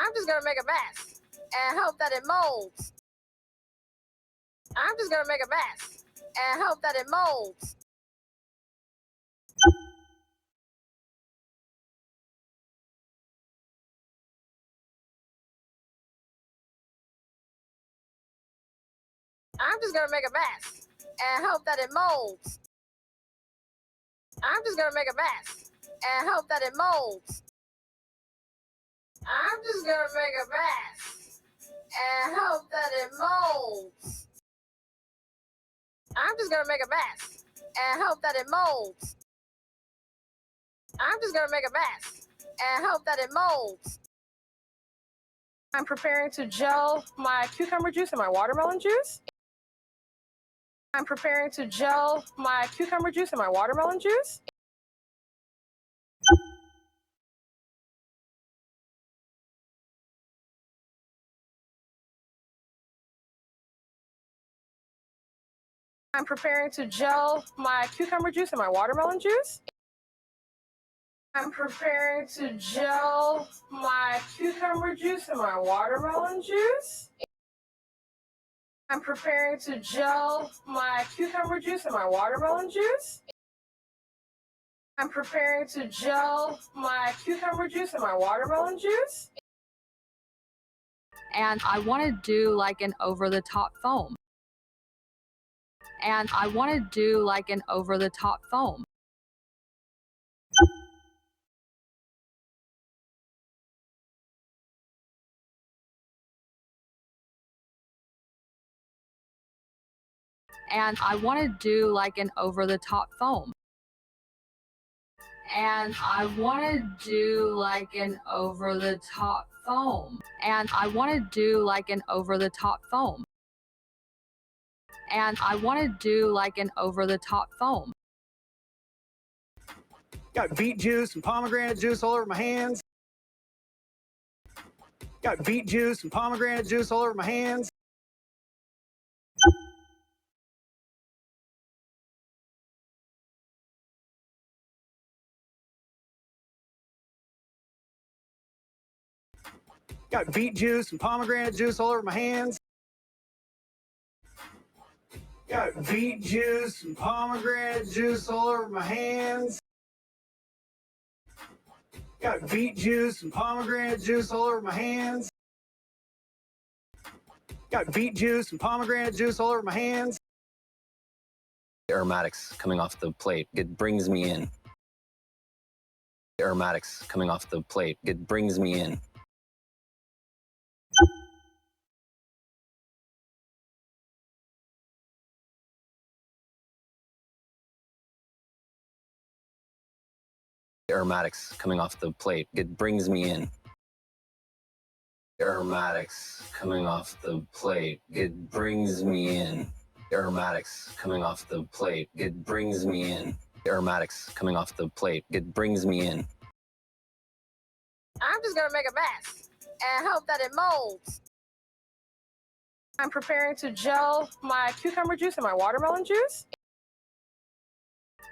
I'm just gonna make a mess and hope that it molds. I'm just gonna make a mess and hope that it molds. I'm just gonna make a mess and hope that it molds. I'm just gonna make a mess and hope that it molds. I'm just gonna make a mess and hope that it molds. I'm just gonna make a mess and hope that it molds. I'm just gonna make a mess and hope that it molds. I'm preparing to gel my cucumber juice and my watermelon juice. I'm preparing to gel my cucumber juice and my watermelon juice. I'm preparing to gel my cucumber juice and my watermelon juice. I'm preparing to gel my cucumber juice and my watermelon juice. I'm preparing to gel my cucumber juice and my watermelon juice. I'm preparing to gel my cucumber juice and my watermelon juice. And I want to do like an over-the-top foam. And I want to do like an over-the-top foam. And I want to do like an over-the-top foam. And I want to do like an over-the-top foam. And I want to do like an over-the-top foam. And I want to do like an over-the-top foam. Got beet juice and pomegranate juice all over my hands. Got beet juice and pomegranate juice all over my hands. Got beet juice and pomegranate juice all over my hands. Got beet juice and pomegranate juice all over my hands. Got beet juice and pomegranate juice all over my hands. Got beet juice and pomegranate juice all over my hands. Aromatics coming off the plate, it brings me in. Aromatics coming off the plate, it brings me in. Aromatics coming off the plate, it brings me in. Aromatics coming off the plate, it brings me in. Aromatics coming off the plate, it brings me in. Aromatics coming off the plate, it brings me in. I'm just gonna make a mess and hope that it molds. I'm preparing to gel my cucumber juice and my watermelon juice.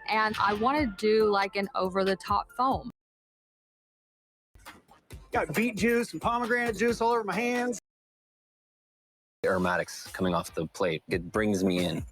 And I want to do like an over-the-top foam. Got beet juice and pomegranate juice all over my hands. Aromatics coming off the plate, it brings me in.